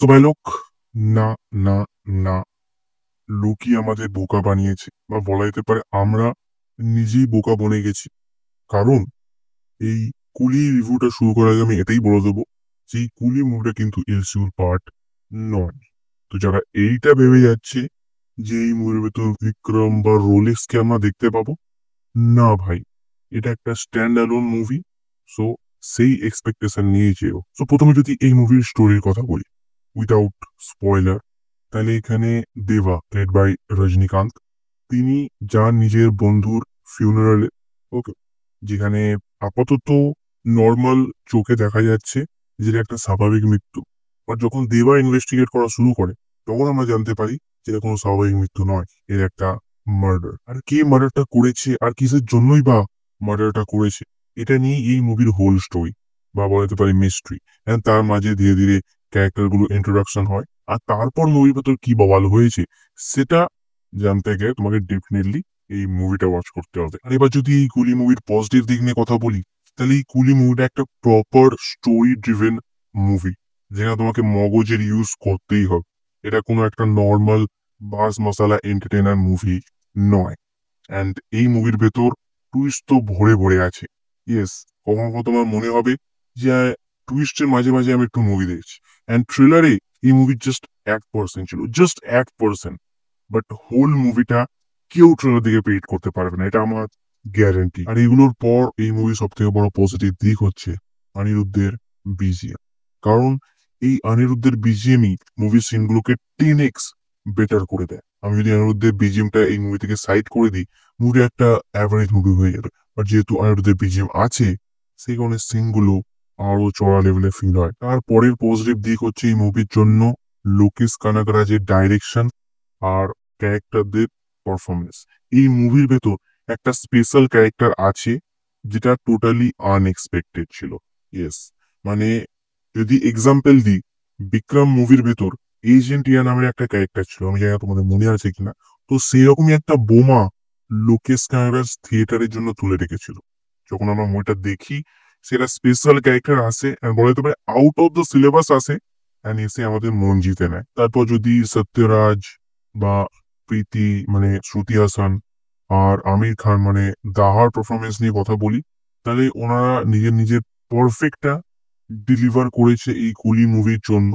তো ভাই লোক, না, না, না, লোকই আমাদের বোকা বানিয়েছে, বা বলা যেতে পারে আমরা নিজেই বোকা বনে গেছি। কারণ এই কুলি রিভিউটা শুরু করার আগে আমি এটাই বলে দেবো যে এই কুলি মুভিটা কিন্তু এলসিউর পার্ট নয়। তো যারা এইটা ভেবে যাচ্ছে যে এই মুভির ভেতর বিক্রম বা রোলেক্সকে আমরা দেখতে পাবো, না ভাই, এটা একটা স্ট্যান্ড অ্যালোন মুভি। সো সেই এক্সপেকটেশন নিয়ে যেও। সো প্রথমে যদি এই মুভির স্টোরির কথা বলি উইদাউট স্পয়লার, তাহলে এখানে দেবা প্লেড বাই রজনীকান্ত, তিনি যার নিজের বন্ধুর ফিউনারালে, ওকে, যেখানে আপাতত নর্মাল চোখে দেখা যাচ্ছে যে একটা স্বাভাবিক মৃত্যু, বাট যখন দেবা ইনভেস্টিগেট করা শুরু করে তখন আমরা জানতে পারি যে এটা কোনো স্বাভাবিক মৃত্যু নয়, এর একটা মার্ডার। আর কে মার্ডারটা করেছে আর কিসের জন্যই বা মার্ডারটা করেছে, এটা নিয়ে এই মুভির হোল স্টোরি, বা বলতে পারি মিস্ট্রি। তার মাঝে ধীরে ধীরে ক্যারেক্টার গুলো ইন্ট্রোডাকশন হয়, আর তারপর মুভির ভেতর কি বওয়াল হয়েছে সেটা জানতে গেলে তোমাকে ডেফিনেটলি এই মুভিটা ওয়াচ করতে হবে। আর এবার যদি এই কুলি মুভির পজিটিভ দিক নিয়ে কথা বলি, তাহলে এই কুলি মুভিটা একটা প্রপার স্টোরি ড্রিভেন মুভি, যেখানে তোমাকে মগজের ইউজ করতেই হবে। এটা কোনো একটা নর্মাল বাস মশালা এন্টারটেইনার মুভি নয়। অ্যান্ড এই মুভির ভেতর টুইস্ট তো ভরে ভরে আছে। ইয়েস, কখনো কখনো তোমার মনে হবে যে টুইস্টের মাঝে মাঝে আমি একটু মুভি দেখছি। অ্যান্ড ট্রেলারে এই মুভির জাস্ট 1% ছিল, জাস্ট 1%। বাট হোল মুভিটা কেউ ট্রেলার দিকে পেইড করতে পারবে না, এটা আমার গ্যারান্টি। আর এগুলোর পর এই মুভি সব থেকে বড় পজিটিভ দিক হচ্ছে অনিরুদ্ধের বিজিএম। কারণ এই অনিরুদ্ধের বিজিএমই মুভির সিনগুলোকে 10x বেটার করে দেয়। আমি যদি অনিরুদ্ধের বিজিএমটা এই মুভি থেকে সাইড করে দিই, মুভি একটা অ্যাভারেজ মুভি হয়ে যাবে। বাট যেহেতু অনিরুদ্ধের বিজিএম আছে, সেই কারণে সিনগুলো আরো চড়া লেভেলে ফিল হয়। তারপরের পজিটিভ দিক হচ্ছে এই মুভির জন্য লোকেশ কানাগরাজের ডাইরেকশন আর ক্যারেক্টারদের পারফরমেন্স। এই মুভির ভেতর একটা স্পেশাল ক্যারেক্টার আছে যেটা টোটালি আনএক্সপেক্টেড ছিল। ইয়েস, মানে যদি এক্সাম্পল দিই, বিক্রম মুভির ভেতর এজেন্ট ইয়া নামের একটা ক্যারেক্টার ছিল, আমি জানি না তোমাদের মনে আছে কিনা। তো সেরকমই একটা বোমা লোকেশ কানাগরাজ থিয়েটারের জন্য তুলে রেখেছিল। যখন আমরা মুভিটা দেখি, সেটা স্পেশাল ক্যারেক্টার আসে, বলা যেতে পারে আউট অফ দ্য সিলেবাস আসে, এসে আমাদের মন জিতে নেয়। তারপর যদি সত্যরাজ বা প্রীতি মানে শ্রুতি হাসান আর আমির খান মানে দাহার পারফরমেন্স নিয়ে কথা বলি, তাহলে ওনারা নিজের নিজের পারফেক্টটা ডেলিভার করেছে এই কুলি মুভির জন্য।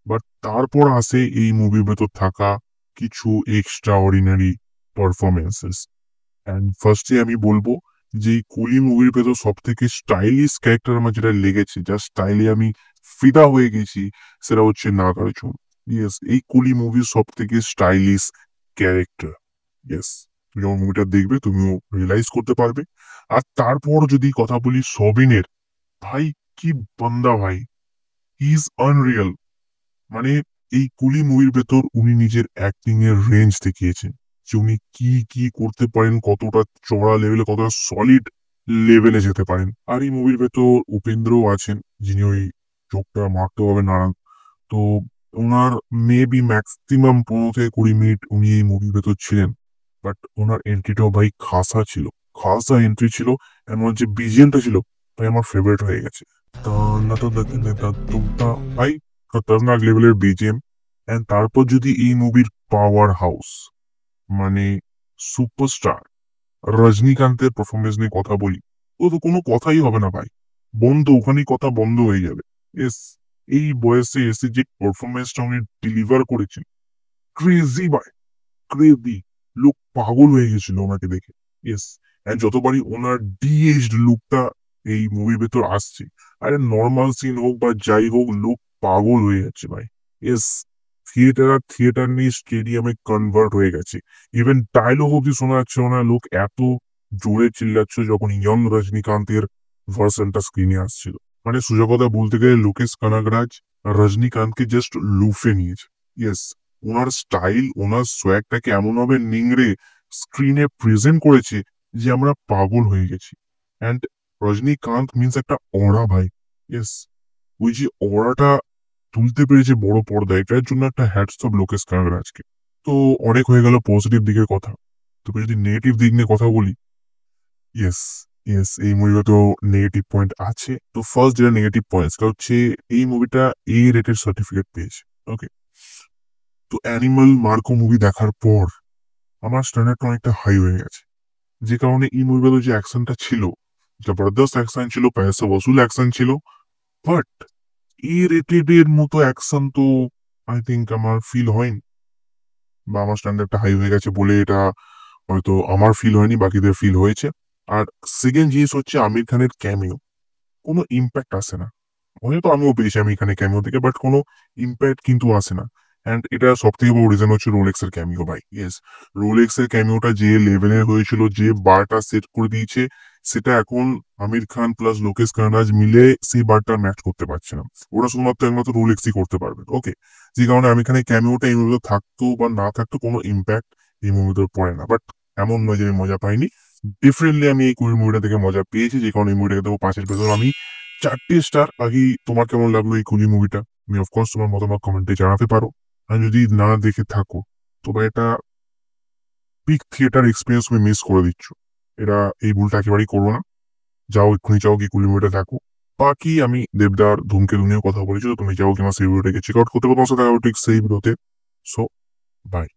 বাট তারপর আসে এই মুভির ভেতর থাকা কিছু এক্সট্রা অর্ডিনারি পারফরমেন্সেস। অ্যান্ড ফার্স্টে আমি বলবো যে এই কুলি মুভির ভেতর সব থেকে স্টাইলিশ ক্যারেক্টার আমার যেটা লেগেছে, যা স্টাইলে আমি ফিদা হয়ে গেছি, সেটা হচ্ছে নাগার্জুন। ইয়েস, এই কুলি মুভির সব থেকে স্টাইলিশ ক্যারেক্টার। ইয়েস, তুমি যখন মুভিটা দেখবে তুমিও রিয়েলাইজ করতে পারবে। আর তারপর যদি কথা বলি সবিনের, ভাই কি বান্দা ভাই, ইজ আনরিয়াল। মানে এই কুলি মুভির ভেতর উনি নিজের অ্যাক্টিং এর রেঞ্জ দেখিয়েছেন, যে উনি কি কি করতে পারেন, কতটা চড়া লেভেলে, কতটা সলিড লেভেলে যেতে পারেন। আর এই মুভির ভেতর উপেন্দ্রও আছেন, যিনি ওই চোখটা মারতে হবে নারায়ণ। তো ওনার মেবি ম্যাক্সিমাম 15 থেকে 20 মিনিট উনি এই মুভির ভেতর ছিলেন। বাট ওনার এন্ট্রিটাও ভাই খাসা ছিল, খাসা এন্ট্রি ছিল। এমন যে বিজিএমটা ছিল ভাই আমার ফেভারিট হয়ে গেছে। ভাই খতরনাক লেভেলের বিজিএম। এন্ড তারপর যদি এই মুভির পাওয়ার হাউস মানে সুপারস্টার রজনীকান্তের পারফরমেন্স নিয়ে কথা বলি, ও তো কোনো কথাই হবে না ভাই, বন্ধ, ওখানেই কথা বন্ধ হয়ে যাবে। এস, এই বয়সে এসে যে পারফরমেন্সটা উনি ডেলিভার করেছেন, ক্রেজি ভাই, ক্রেজি। লোক পাগল হয়ে গেছিল ওনাকে দেখে। ইয়েস, এন্ড যতবারই ওনার ডিএজড লুকটা এই মুভির ভেতর আসছে, আরে নর্মাল সিন হোক বা যাই হোক, লোক পাগল হয়ে যাচ্ছে ভাই। ইয়েস, থিয়েটার নিয়ে স্টেডিয়ামে কনভার্ট হয়ে গেছে। ইভেন ডায়লগ অব্দি শোনা যাচ্ছে ওনার, লোক এত জোরে চিল্লাচ্ছে যখন ইয়ং রজনীকান্তের ভার্সনটা স্ক্রিনে আসছিল। মানে সোজা কথা বলতে গেলে লোকেশ কানাগরাজ রজনীকান্তকে জাস্ট লুফে নিয়েছে। ইয়েস, ওনার স্টাইল, ওনার সোয়াগটাকে এমন ভাবে নিংড়ে স্ক্রিনে প্রেজেন্ট করেছে যে আমরা পাগল হয়ে গেছি। অ্যান্ড রজনীকান্ত মিন্স একটা অরা ভাই। ইয়েস, ওই যে অরাটা তুলতে পেরেছে বড় পর্দায়, এটার জন্য একটা হ্যাটস অফ লোকেশ কানাগরাজকে। তো অনেক হয়ে গেল পজিটিভ দিকের কথা। তবে যদি নেগেটিভ দিক নিয়ে কথা বলি, ইয়েস, ইয়েস, এই মুভিটা তো নেগেটিভ পয়েন্ট আছে। তো ফার্স্ট যেটা নেগেটিভ পয়েন্ট সেটা হচ্ছে এই মুভিটা এ রেটেড সার্টিফিকেট পেয়েছে। ওকে, তো অ্যানিমাল মার্কো মুভি দেখার পর আমার স্ট্যান্ডার্ড অনেকটা হাই হয়ে গেছে, যে কারণে এই মুভিগুলো যে অ্যাকশনটা ছিল, জবরদস্ত অ্যাকশন ছিল, পয়সা বসুল অ্যাকশন ছিল, বাট এ রেটেড এর মতো অ্যাকশন তো আই থিঙ্ক আমার ফিল হয়নি, বা আমার স্ট্যান্ডার্ডটা হাই হয়ে গেছে বলে এটা হয়তো আমার ফিল হয়নি, বাকিদের ফিল হয়েছে। আর সেকেন্ড জিনিস হচ্ছে আমির খানের ক্যামিও, কোনো ইম্প্যাক্ট আসে না। হয়তো আমিও পেয়েছি আমি এখানে ক্যামিও থেকে, বাট কোনো ইম্প্যাক্ট কিন্তু আসে না। অ্যান্ড এটা সব থেকে বড় রিজন হচ্ছে রোলেক্স এর ক্যামিও ভাই। ইয়েস, রোলেক্স এর ক্যামিওটা যে লেভেলের হয়েছিল, যে বারটা সেট করে দিয়েছে, সেটা এখন আমির খান প্লাস লোকেশ কানাজ মিলে সেই বারটা ম্যাচ করতে পারছে না। ওরা শুধুমাত্র একমাত্র রোলেক্সই করতে পারবে। ওকে, যে কারণে আমির খানের ক্যামিওটা এই মুভিতে থাকতো বা না থাকতো কোনো ইম্প্যাক্ট এই মুভিতে পড়ে না। বাট এমন নয় যে আমি মজা পাইনি, ডিফারেন্টলি আমি এই কুড়ি মুভিটা থেকে মজা পেয়েছি, যে কারণে এই মুভিটাকে দেবো 5-এর ভেতর আমি 4টে স্টার। বাকি তোমার কেমন লাগলো এই কুলি মুভিটা, তুমি অফকোর্স তোমার মতামত কমেন্টে জানাতে পারো। আর যদি না দেখে থাকো, তবে এটা বিগ থিয়েটার এক্সপিরিয়েন্স তুমি মিস করে দিচ্ছ। এটা এই ভুলটা একেবারেই করো না। যাও এক্ষুনি যাও কি কুলি মুভিটা দেখো। বাকি আমি দেবদার ধূমকেতু নিয়েও কথা বলেছি, তো তুমি যাও কি আমার সেই ভিডিওটাকে চেক আউট করতে পারো। তোমার সাথে ঠিক সেই ভিডিওতে। So by.